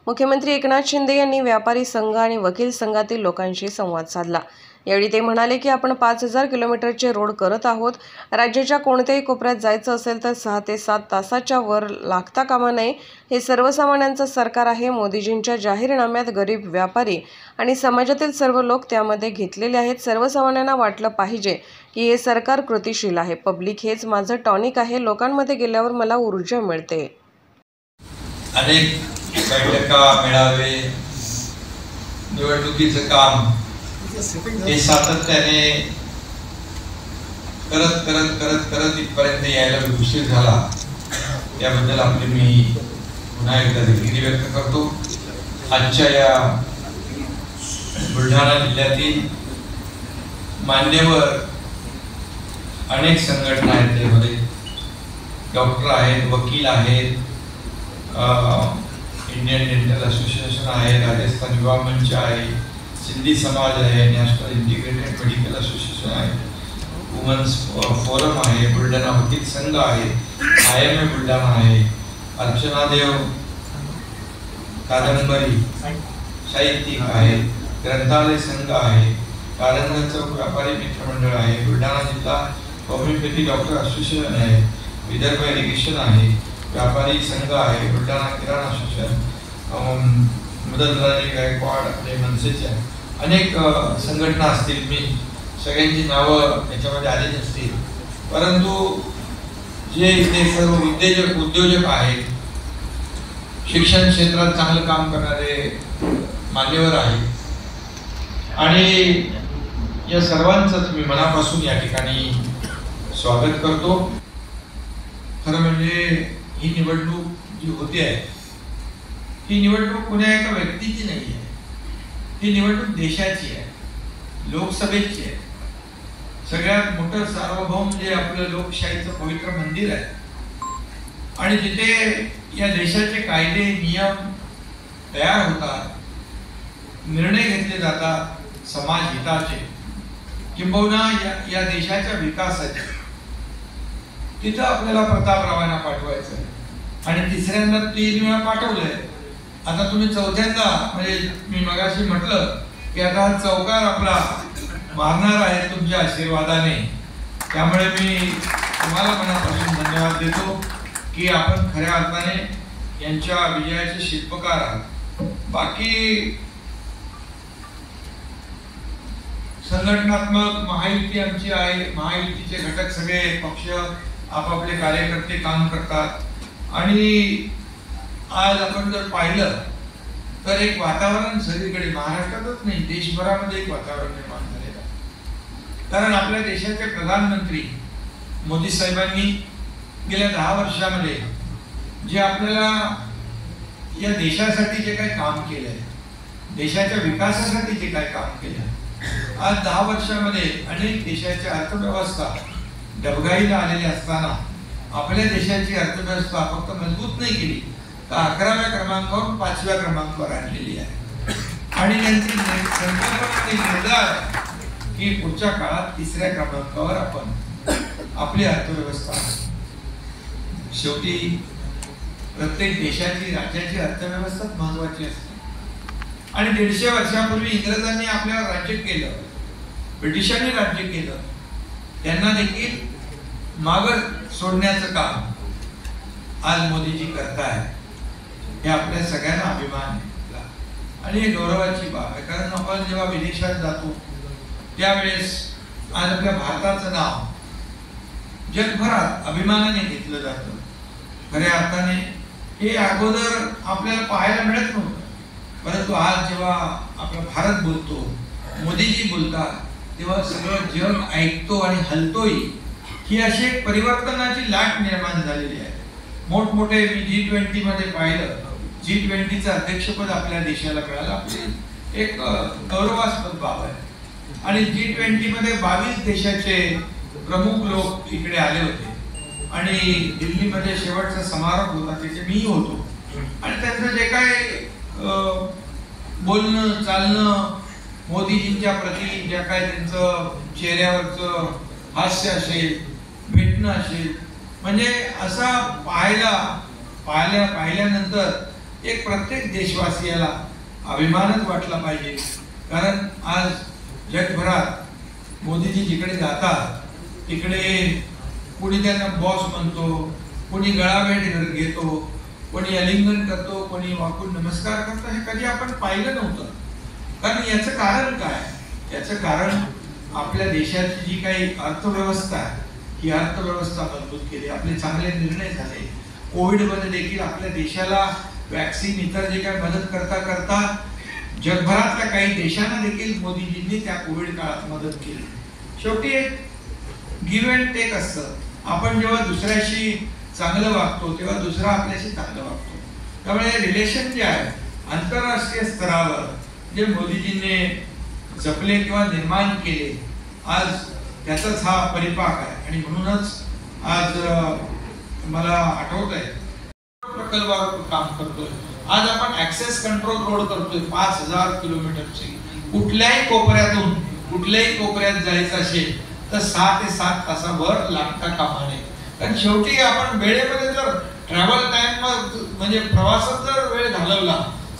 मुख्यमंत्री एकनाथ शिंदे यांनी व्यापारी संघ आणि वकील संघातील लोकांशी संवाद साधला। यावेळी ते म्हणाले की आपण 5000 किलोमीटरचे रोड करत आहोत। राज्याच्या कोणत्याही कोपऱ्यात जायचं असेल तर 6 ते 7 तासाच्या वर लागता कामा नये। हे सर्वसामान्यांचं सरकार आहे। मोदीजींच्या जाहीरनाम्यात गरीब, व्यापारी आणि समाजातील सर्व लोक त्यामध्ये घेतलेले आहेत। सर्वसामान्यांना वाटलं पाहिजे की हे सरकार कृतिशील आहे। पब्लिक हेच माझं टॉनिक आहे। लोकांमध्ये गेल्यावर मला ऊर्जा मिळते। अनेक बैठका, मेळावे, निवडणुकीचं काम हे सातत्याने करत इथपर्यंत यायला उशीर झाला। त्याबद्दल आपले मी पुन्हा एकदा दिलगिरी व्यक्त करतो। आजच्या या बुलढाणा जिल्ह्यातील मान्यवर अनेक संघटना आहेत। त्यामध्ये डॉक्टर आहेत, वकील आहेत, इंडियन डेंटल असोसिएशन आहे, राजस्थान युवा मंच आहे, सिंधी समाज आहे, नॅशनल इंटिग्रेटेड मेडिकल असोसिएशन आहे, वुमन्स फोरम आहे, बुलढाणा वकील संघ आहे, IMA बुलढाणा आहे, अर्चना देव कादंबरी साहित्यिक आहे, ग्रंथालय संघ आहे, कारंजा चौक व्यापारी मित्रमंडळ आहे, बुलढाणा जिल्हा होमिओपॅथी डॉक्टर असोसिएशन आहे, विदर्भ इरिगेशन आहे, व्यापारी संघ आहे, बुलढाणा किराणा असोसिएशन, मदनराजे गायकवाड आपले मनसेचे अनेक संघटना असतील। मी सगळ्यांची नावं याच्यामध्ये आली नसतील, परंतु जे इथे सर्व उद्योजक आहेत, शिक्षण क्षेत्रात चांगलं काम करणारे मान्यवर आहेत आणि या सर्वांचंच मी मनापासून या ठिकाणी स्वागत करतो। खरं म्हणजे ही निवडणूक जी होते आहे, ही निवडणूक कोण्या एका व्यक्तीची नाही आहे, ही निवडणूक देशाची आहे, लोकसभेची आहे। सगळ्यात मोठं सार्वभौम जे आपलं लोकशाहीचं पवित्र मंदिर आहे आणि जिथे या देशाचे कायदे नियम तयार होतात, निर्णय घेतले जातात समाज हिताचे, किंबहुना या देशाच्या विकासाचे, तिथं आपल्याला प्रतापरावांना पाठवायचं आहे आणि तिसऱ्यांदा 3 वेळा पाठवलंय। आता तुम्ही चौथ्यांदा, म्हणजे मी मगाशी म्हटलं की आता हा चौकार आपला मारणार आहे तुमच्या आशीर्वादाने। त्यामुळे मी तुम्हाला मनापासून धन्यवाद देतो की आपण खऱ्या अर्थाने यांच्या विजयाचे शिल्पकार आहात। बाकी संघटनात्मक महायुती आमची आहे, महायुतीचे घटक सगळे पक्ष आपापले कार्यकर्ते काम करतात आणि आज आपण जर पाहिलं तर एक वातावरण सगळीकडे, महाराष्ट्रातच नाही देशभरामध्ये एक वातावरण निर्माण झालेलं आहे। कारण आपल्या देशाचे प्रधानमंत्री मोदी साहेबांनी गेल्या 10 वर्षामध्ये जे आपल्याला या देशासाठी जे काही काम केलंय, देशाच्या विकासासाठी जे काही काम केलंय, आज 10 वर्षामध्ये अनेक देशाची अर्थव्यवस्था डबघाईला आलेली असताना आपल्या देशाची अर्थव्यवस्था फक्त मजबूत नाही केली तर 11व्या क्रमांकावरून 5व्या क्रमांकावर आणलेली आहे आणि त्यांची संकल्पना आहे की पुढच्या काळात 3ऱ्या क्रमांकावर आपण आपली अर्थव्यवस्था। शेवटी प्रत्येक देशाची, राज्याची अर्थव्यवस्था महत्वाची असते आणि 150 वर्षापूर्वी इंग्रजांनी आपल्यावर राज्य केलं, ब्रिटिशांनी राज्य केलं, त्यांना देखील मागे सोडण्याचं काम आज मोदीजी करताय। हे आपल्या सगळ्यांना अभिमान आहे आणि हे गौरवाची बाब आहे। कारण आपण जेव्हा विदेशात जातो त्यावेळेस आज आपल्या भारताचं नाव जगभरात अभिमानाने घेतलं जातं। खऱ्या अर्थाने हे अगोदर आपल्याला पाहायला मिळत नव्हतं, परंतु आज जेव्हा आपला भारत बोलतो, मोदीजी बोलतात, तेव्हा सगळं जग ऐकतो आणि हलतोही। ही अशी एक परिवर्तनाची लाट निर्माण झालेली आहे। मोठमोठे मी G20 मध्ये पाहिलं, G20चं अध्यक्षपद आपल्या देशाला मिळालं, आपली एक गौरवास्पद बाब आहे आणि G20 मध्ये 22 देशाचे प्रमुख लोक इकडे आले होते आणि दिल्लीमध्ये शेवटचा समारोह होता, त्याचे मी होतो आणि त्यांचं जे काय बोलणं चालणं, मोदीजींच्या प्रती ज्या काय त्यांचं चेहऱ्यावरचं हास्य असेल, भेटणं असेल, म्हणजे असा पाहिल्यानंतर एक प्रत्येक देशवासियाला अभिमानच वाटला पाहिजे. कारण आज जगभरात मोदीजी जिकडे जातात तिकडे कोणी त्यांना बॉस म्हणतो, कोणी गळाभेट घेतो, कोणी आलिंगन करतो, कोणी वाकून नमस्कार करतो. हे कधी आपण पाहिलं नव्हतं. कारण याचं कारण काय? याचं कारण आपल्या देशाची जी काही अर्थव्यवस्था आहे, ही अर्थव्यवस्था मजबूत केली, आपले चांगले निर्णय झाले. कोविडमध्ये देखील आपल्या देशाला वॅक्सिन इतर जे काही मदत करता करता जगभरातल्या काही देशांना देखील मोदीजींनी त्या कोविड काळात मदत केली. शेवटी एक गिव्ह अँड टेक असतं. आपण जेव्हा दुसऱ्याशी चांगलं वागतो तेव्हा दुसरा आपल्याशी चांगलं वागतो. त्यामुळे रिलेशन जे आहे आंतरराष्ट्रीय स्तरावर जे मोदीजींनी जपले किंवा निर्माण केले, आज त्याचाच हा परिपाक आहे. आणि म्हणूनच आज मला आठवत आहे प्रकल्पावर काम करतोय. आज आपण ऍक्सेस कंट्रोल रोड करतोय 5000 किलोमीटरचे. कुठल्याही कोपऱ्यातून कुठल्याही कोपऱ्यात जायचं असेल तर 6 ते 7 तासावर लागता कामा नये. कारण शेवटी आपण वेळेमध्ये जर ट्रॅव्हल टाइम म्हणजे प्रवासात जर वेळ घालवला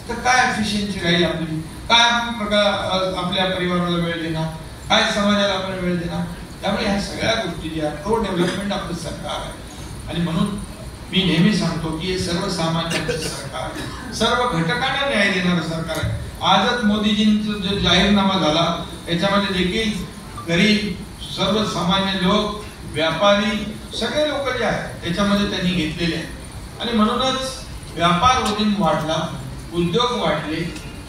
तर काय एफिशियन्सी राहील आपली, काय आपण आपल्या परिवाराला वेळ देणार, काय समाजाला आपण वेळ देणार. त्यामुळे ह्या सगळ्या गोष्टी ज्या प्रो डेव्हलपमेंट आपलं सरकार आहे. आणि म्हणून मी नेहमी सांगतो की हे सर्वसामान्यांचं सरकार आहे, सर्व घटकांना न्याय देणारं सरकार आहे. आजच मोदीजींचा जो जाहीरनामा झाला त्याच्यामध्ये देखील गरीब, सर्वसामान्य लोक, व्यापारी, सगळे लोक जे आहेत त्याच्यामध्ये त्यांनी घेतलेले आहेत. आणि म्हणूनच व्यापार उद्योग वाढला, उद्योग वाढले.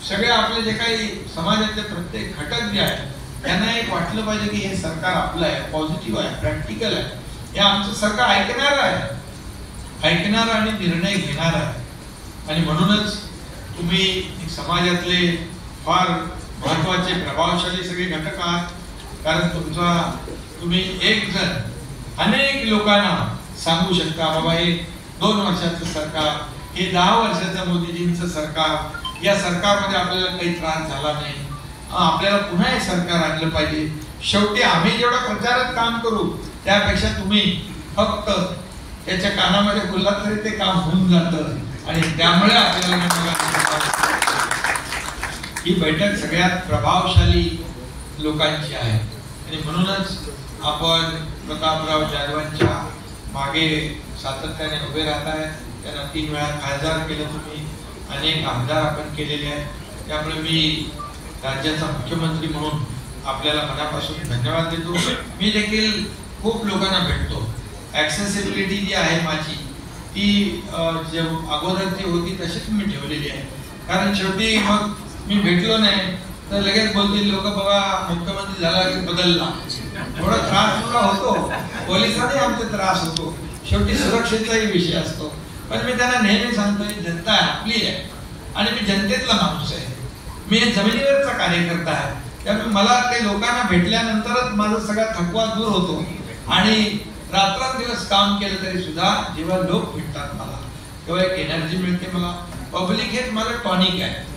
सगळे आपले जे काही समाजातले प्रत्येक घटक जे आहेत त्यांना एक वाटलं पाहिजे की हे सरकार आपलं आहे, पॉझिटिव्ह आहे, प्रॅक्टिकल आहे. हे आमचं सरकार ऐकणार आहे, ऐकणार आणि निर्णय घेणार आहे. आणि म्हणूनच तुम्ही समाजातले फार महत्वाचे प्रभावशाली सगळे घटक आहात. कारण तुम्ही एक जण अनेक लोकांना सांगू शकता बाबा हे 2 वर्षाचं सरकार, हे 10 वर्षाचं मोदीजींचं सरकार, या सरकारमध्ये आपल्याला काही त्रास झाला नाही, आपल्याला पुन्हा हे सरकार आणलं पाहिजे. शेवटी आम्ही जेवढं प्रचारात काम करू त्यापेक्षा तुम्ही फक्त त्याच्या कानामध्ये बोललात तरी ते काम होऊन जातं. आणि त्यामुळे आपल्याला ही बैठक सगळ्यात प्रभावशाली लोकांची आहे. आणि म्हणूनच आपण प्रतापराव जाधवांच्या मागे सातत्याने उभे राहत आहे. त्यांना 3 वेळा खासदार केलं तुम्ही, अनेक आमदार आपण केलेले आहेत. त्यामुळे मी राज्याचा मुख्यमंत्री म्हणून आपल्याला मनापासून धन्यवाद देतो. मी देखील खूप लोकांना भेटतो. ॲक्सेसिबिलिटी जी आहे माझी ती अगोदर जी होती तशीच मी ठेवलेली आहे. कारण शेवटी मग मी भेटलो नाही तर लगेच बोलतील लोक बाबा मुख्यमंत्री झाला की बदलला. थोडा त्रास तुला होतो, पोलिसांनी आमचा त्रास होतो, शेवटी सुरक्षेचाही विषय असतो. पण मी त्यांना नेहमी सांगतोय जनता आपली आहे आणि मी जनतेतला माणूस आहे, मी जमिनीवरचा कार्यकर्ता आहे. त्यामुळे मला ते लोकांना भेटल्यानंतरच माझा सगळा थकवा दूर होतो. आणि रात्रंदिवस काम केलं तरी सुद्धा जेव्हा लोक भेटतात मला तेव्हा एक एनर्जी मिळते. मला पब्लिक हेच माझं टॉनिक आहे.